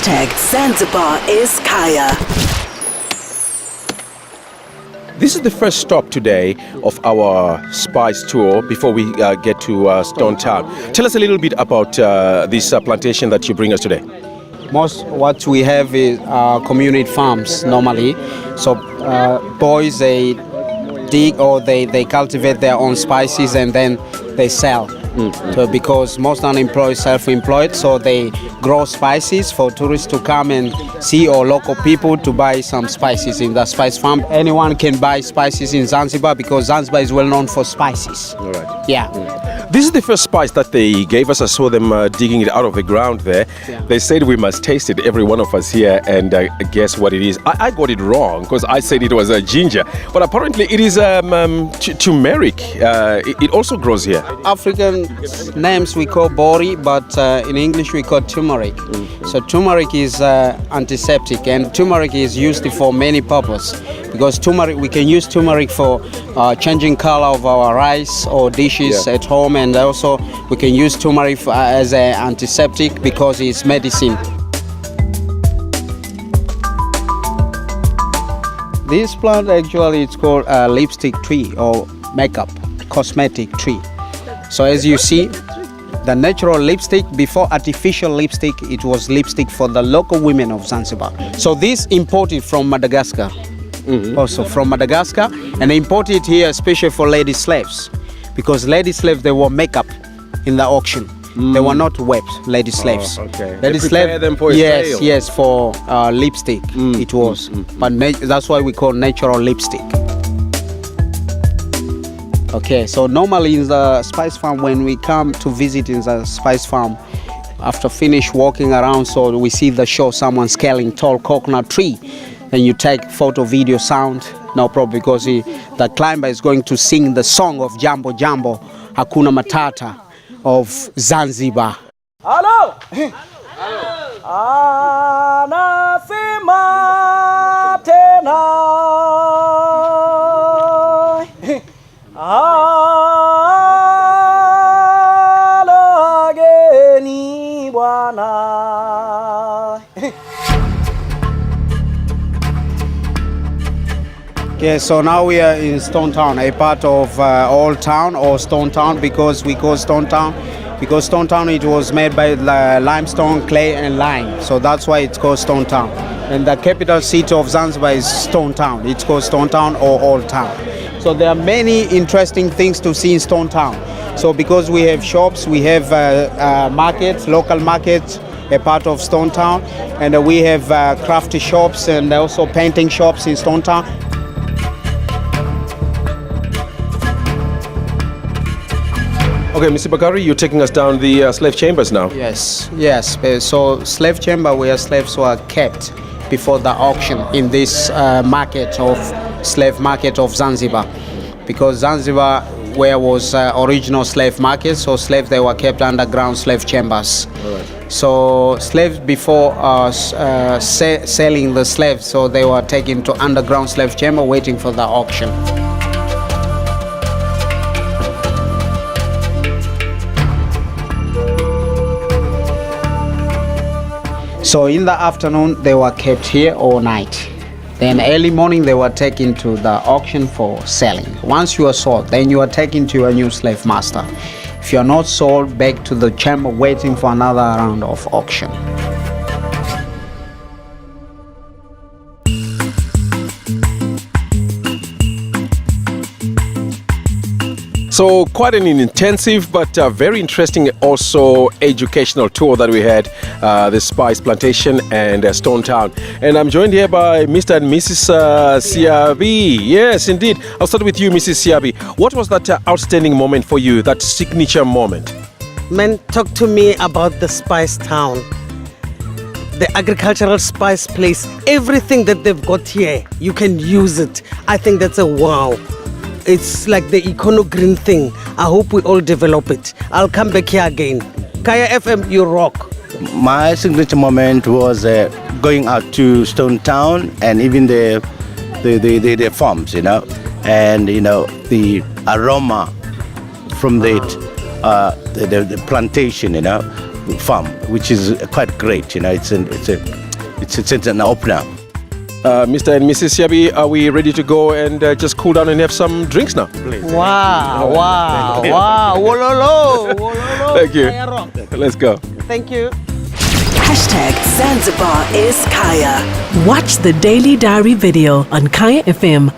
Zanzibar is Kaya. This is the first stop today of our spice tour before we get to Stone Town. Tell us a little bit about this plantation that you bring us today. Most what we have is community farms normally. So boys, they dig or they cultivate their own spices and then they sell. So because most unemployed, self-employed, so they grow spices for tourists to come and see, or local people to buy some spices in the spice farm. Anyone can buy spices in Zanzibar because Zanzibar is well known for spices. All right. Yeah. This is the first spice that they gave us. I saw them digging it out of the ground there. Yeah. They said we must taste it, every one of us here, and guess what it is. I got it wrong because I said it was ginger, but apparently it is turmeric. It also grows here. African names we call bori, but in English we call turmeric. So turmeric is antiseptic, and turmeric is used for many purposes. Because turmeric, we can use turmeric for changing color of our rice or dishes at home, and also we can use turmeric as an antiseptic because it's medicine. This plant actually it's called a lipstick tree or makeup cosmetic tree. So as you see, the natural lipstick before artificial lipstick, it was lipstick for the local women of Zanzibar. So this imported from Madagascar. Also from Madagascar, and they imported here especially for lady slaves, because lady slaves, they wore makeup in the auction. They were not wept, lady slaves. Okay. Lady prepare them for a yes, sale. yes, for lipstick it was. But that's why we call natural lipstick. Okay, so normally in the spice farm, when we come to visit in the spice farm, after finish walking around, so we see the show someone scaling tall coconut tree. Then you take photo, video, sound, no problem, because the climber is going to sing the song of Jambo Jambo, Hakuna Matata of Zanzibar. Hello! Anasema tena alageni bwana. Okay, so now we are in Stone Town, a part of Old Town or Stone Town, because we call Stone Town, because Stone Town it was made by limestone, clay and lime, so that's why it's called Stone Town. And the capital city of Zanzibar is Stone Town. It's called Stone Town or Old Town. So there are many interesting things to see in Stone Town. So because we have shops, we have markets, local markets, a part of Stone Town, and we have crafty shops and also painting shops in Stone Town. Okay, Mr. Bakari, you're taking us down the slave chambers now. Yes, yes. So slave chamber where slaves were kept before the auction in this slave market of Zanzibar, because Zanzibar where was original slave market, so slaves they were kept underground slave chambers. Right. So slaves before selling the slaves, so they were taken to underground slave chamber waiting for the auction. So in the afternoon, they were kept here all night. Then early morning, they were taken to the auction for selling. Once you are sold, then you are taken to your new slave master. If you are not sold, back to the chamber waiting for another round of auction. So quite an intensive but very interesting also educational tour that we had, the Spice Plantation and Stone Town. And I'm joined here by Mr. and Mrs. Siabi. Yes, indeed. I'll start with you, Mrs. Siabi. What was that outstanding moment for you, that signature moment? Man, talk to me about the Spice Town. The agricultural spice place, everything that they've got here, you can use it. I think that's a wow. It's like the econo-green thing. I hope we all develop it. I'll come back here again. Kaya FM, you rock. My signature moment was going out to Stone Town and even the farms, and the aroma from the plantation, farm, which is quite great. It's an opener. Mr. and Mrs. Siabi, are we ready to go and just cool down and have some drinks now? Wow, wow, wow. Wololo, wololo. Thank you. Kaya rock. Let's go. Thank you. #Zanzibar is Kaya. Watch the Daily Diary video on kayafm.co.za.